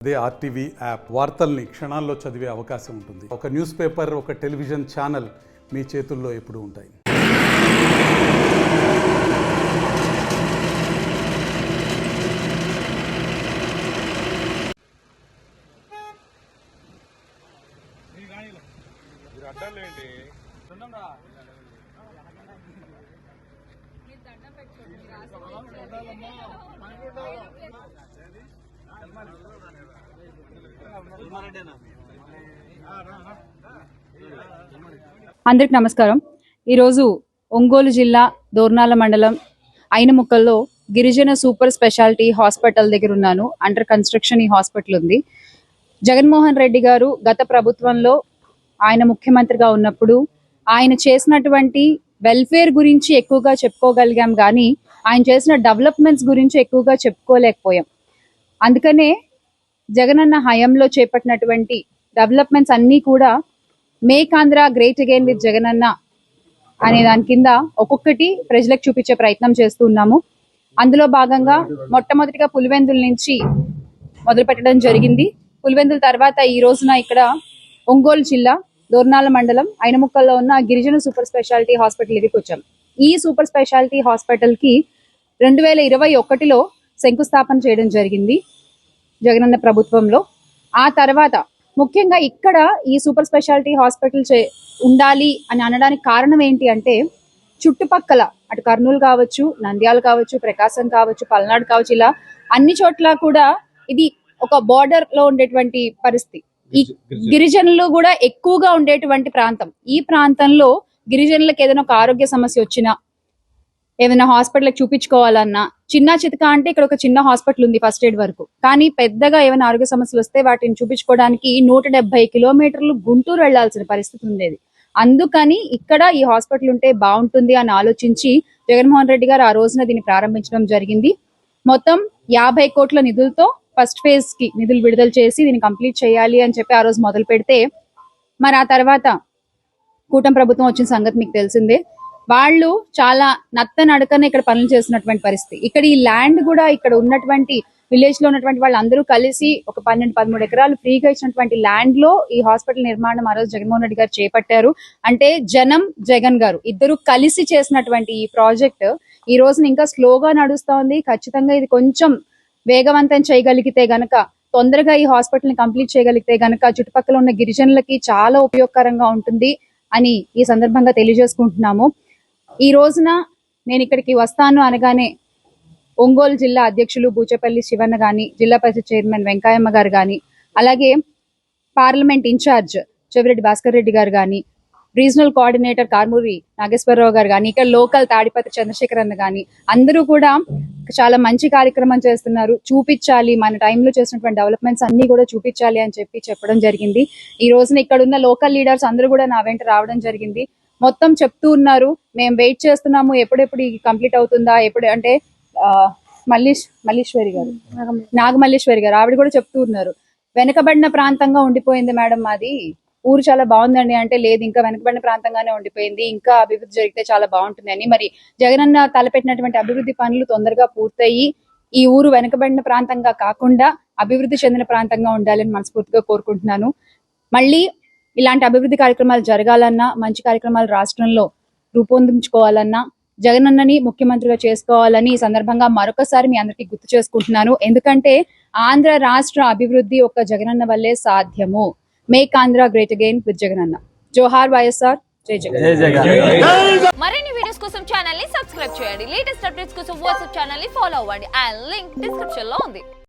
అదే RTV app వార్తల్ని క్షణాల్లో చదివే అవకాశం ఉంటుంది. ఒక న్యూస్ పేపర్, ఒక టెలివిజన్ ఛానల్ మీ చేతుల్లో ఎప్పుడూ ఉంటాయి. అందరికి నమస్కారం. ఈరోజు ఒంగోలు జిల్లా దోర్నాల మండలం ఐనముక్కల్లో గిరిజన సూపర్ స్పెషాలిటీ హాస్పిటల్ దగ్గర ఉన్నాను. అండర్ కన్స్ట్రక్షన్ ఈ హాస్పిటల్ ఉంది. జగన్మోహన్ రెడ్డి గారు గత ప్రభుత్వంలో ఆయన ముఖ్యమంత్రిగా ఉన్నప్పుడు ఆయన చేసినటువంటి వెల్ఫేర్ గురించి ఎక్కువగా చెప్పుకోగలిగాం, కానీ ఆయన చేసిన డెవలప్మెంట్స్ గురించి ఎక్కువగా చెప్పుకోలేకపోయాం. అందుకనే జగనన్న హయాంలో చేపట్టినటువంటి డెవలప్మెంట్స్ అన్నీ కూడా make Andhra great again with Jagananna అనే దాని కింద ఒక్కొక్కటి ప్రజలకు చూపించే ప్రయత్నం చేస్తూ ఉన్నాము. అందులో భాగంగా మొట్టమొదటిగా పులివెందుల నుంచి మొదలు పెట్టడం జరిగింది. పులివెందుల తర్వాత ఈ రోజున ఇక్కడ ఒంగోలు జిల్లా దోర్నాల మండలం ఐనముక్కల్లో ఉన్న గిరిజన సూపర్ స్పెషాలిటీ హాస్పిటల్ దగ్గరికి వచ్చాం. ఈ సూపర్ స్పెషాలిటీ హాస్పిటల్ కి 2021లో శంకుస్థాపన చేయడం జరిగింది జగనన్న ప్రభుత్వంలో. ఆ తర్వాత ముఖ్యంగా ఇక్కడ ఈ సూపర్ స్పెషాలిటీ హాస్పిటల్ ఉండాలి అని అనడానికి కారణం ఏంటి అంటే, చుట్టుపక్కల అటు కర్నూలు కావచ్చు, నంద్యాల కావచ్చు, ప్రకాశం కావచ్చు, పల్నాడు కావచ్చు, ఇలా అన్ని చోట్ల కూడా ఇది ఒక బార్డర్ లో ఉండేటువంటి పరిస్థితి. ఈ గిరిజనులు కూడా ఎక్కువగా ఉండేటువంటి ప్రాంతం. ఈ ప్రాంతంలో గిరిజనులకు ఏదైనా ఒక ఆరోగ్య సమస్య వచ్చినా, ఏదైనా హాస్పిటల్కి చూపించుకోవాలన్నా, చిన్న చితక అంటే ఇక్కడ ఒక చిన్న హాస్పిటల్ ఉంది ఫస్ట్ ఎయిడ్ వరకు, కానీ పెద్దగా ఏమైనా ఆరోగ్య సమస్యలు వస్తే వాటిని చూపించుకోవడానికి 170 కిలోమీటర్లు గుంటూరు వెళ్లాల్సిన పరిస్థితి ఉండేది. అందుకని ఇక్కడ ఈ హాస్పిటల్ ఉంటే బాగుంటుంది అని ఆలోచించి జగన్మోహన్ రెడ్డి గారు ఆ రోజున దీన్ని ప్రారంభించడం జరిగింది. మొత్తం 50 కోట్ల నిధులతో ఫస్ట్ ఫేజ్ కి నిధులు విడుదల చేసి దీన్ని కంప్లీట్ చేయాలి అని చెప్పి ఆ రోజు మొదలు పెడితే, మరి ఆ తర్వాత కూటమి ప్రభుత్వం వచ్చిన సంగతి మీకు తెలిసిందే. వాళ్ళు చాలా నడకన ఇక్కడ పనులు చేస్తున్నటువంటి పరిస్థితి. ఇక్కడ ఈ ల్యాండ్ కూడా ఇక్కడ ఉన్నటువంటి విలేజ్ లో ఉన్నటువంటి వాళ్ళందరూ కలిసి ఒక 12-13 ఎకరాలు ఫ్రీగా ఇచ్చినటువంటి ల్యాండ్ లో ఈ హాస్పిటల్ నిర్మాణం ఆ రోజు జగన్మోహన్ రెడ్డి గారు చేపట్టారు. అంటే జనం, జగన్ గారు ఇద్దరు కలిసి చేసినటువంటి ఈ ప్రాజెక్ట్ ఈ రోజున ఇంకా స్లోగా నడుస్తోంది. ఖచ్చితంగా ఇది కొంచెం వేగవంతం చేయగలిగితే గనక, తొందరగా ఈ హాస్పిటల్ ని కంప్లీట్ చేయగలిగితే గనక చుట్టుపక్కల ఉన్న గిరిజనులకి చాలా ఉపయోగకరంగా ఉంటుంది అని ఈ సందర్భంగా తెలియజేసుకుంటున్నాము. ఈ రోజున నేను ఇక్కడికి వస్తాను అనగానే ఒంగోలు జిల్లా అధ్యక్షులు బూచేపల్లి శివన్న గాని, జిల్లా పరిషత్ చైర్మన్ వెంకయ్యమ్మ గారు గాని, అలాగే పార్లమెంట్ ఇన్ఛార్జ్ చెవిరెడ్డి భాస్కర్ రెడ్డి గారు గాని, రీజనల్ కోఆర్డినేటర్ కార్మూరి నాగేశ్వరరావు గారు గాని, ఇక్కడ లోకల్ తాడిపత్రి చంద్రశేఖర్ అన్న గాని, అందరూ కూడా చాలా మంచి కార్యక్రమం చేస్తున్నారు. చూపించాలి, మన టైంలో చేసినటువంటి డెవలప్మెంట్స్ అన్ని కూడా చూపించాలి అని చెప్పడం జరిగింది. ఈ రోజున ఇక్కడ ఉన్న లోకల్ లీడర్స్ అందరూ కూడా నా వెంట రావడం జరిగింది. మొత్తం చెప్తూ ఉన్నారు, మేము వెయిట్ చేస్తున్నాము, ఎప్పుడెప్పుడు కంప్లీట్ అవుతుందా, ఎప్పుడు అంటే మల్లీశ్వరి గారు, నాగమల్లేశ్వరి గారు ఆవిడ కూడా చెప్తూ ఉన్నారు, వెనకబడిన ప్రాంతంగా ఉండిపోయింది మేడం మాది, ఊరు చాలా బాగుందండి అంటే, లేదు ఇంకా వెనకబడిన ప్రాంతంగానే ఉండిపోయింది, ఇంకా అభివృద్ధి జరిగితే చాలా బాగుంటుంది అని. మరి జగనన్న తలపెట్టినటువంటి అభివృద్ధి పనులు తొందరగా పూర్తయి ఈ ఊరు వెనకబడిన ప్రాంతంగా కాకుండా అభివృద్ధి చెందిన ప్రాంతంగా ఉండాలని మనస్ఫూర్తిగా కోరుకుంటున్నాను. మళ్ళీ ఇలాంటి అభివృద్ధి కార్యక్రమాలు జరగాలన్నా, మంచి కార్యక్రమాలు రాష్ట్రంలో రూపొందించుకోవాలన్నా, జగనన్నని ముఖ్యమంత్రిగా చేసుకోవాలని ఈ సందర్భంగా మరొకసారి మీ అందరికీ గుర్తు చేసుకుంటున్నాను. ఎందుకంటే ఆంధ్ర రాష్ట్ర అభివృద్ధి ఒక్క జగనన్న వల్లే సాధ్యము. Make Andhra great again with జగనన్న. జోహార్ వైఎస్ఆర్, జై జగన్. మరిన్ని వీడియోస్ కోసం ఛానల్ ని సబ్స్క్రైబ్ చేయండి. లేటెస్ట్ అప్డేట్స్ కోసం వాట్సాప్ ఛానల్ ని ఫాలో అవ్వండి. ఆ లింక్ డిస్క్రిప్షన్ లో ఉంది.